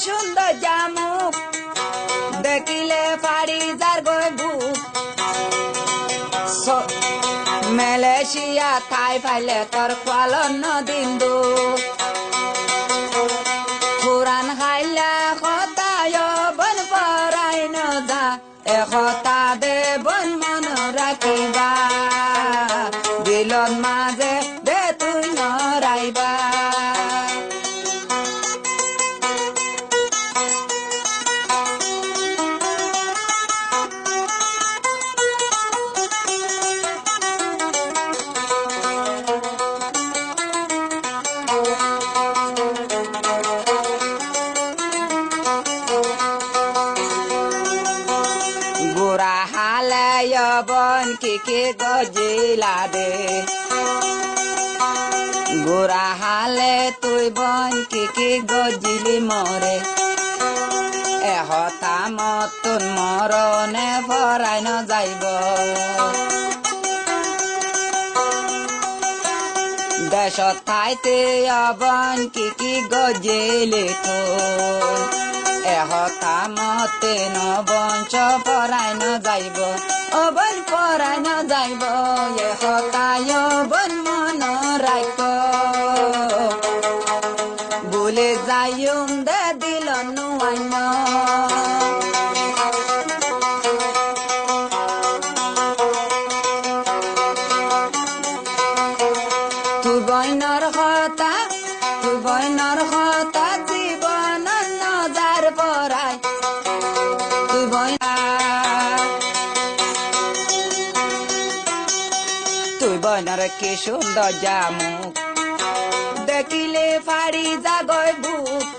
সুন্দর জামুক দেখিলে ফাড়ি যার গই বুক মালয়েশিয়া থাই ফাইলে তোর পালন দিন দুঃখ পুরান খাইলা খতায় বন পরাই নদা এখতা দে বন মন রাখিবা দিলত মাঝে দে তুই নরাইবা গোরা হালায় বন কি গজিলা দে গোরা হালে তুই বন কি গজিলি মরে এহতা মতন মরণে ভরাই ন যাইব দেশত ঠাইতে অবন কি গজিলি তুই এহতা মতে নবঞ্চ পরাই ন যাইব অবন পরাই ন যাইব এহতায় বন মন রাখ বলে যাইম দে দিল নুয়াইন তুই বইনর হতা জীবন নজার পরাই তুই বইনর কি সুন্দর জামুক দেখিলে ফাড়ি জাগয় বুক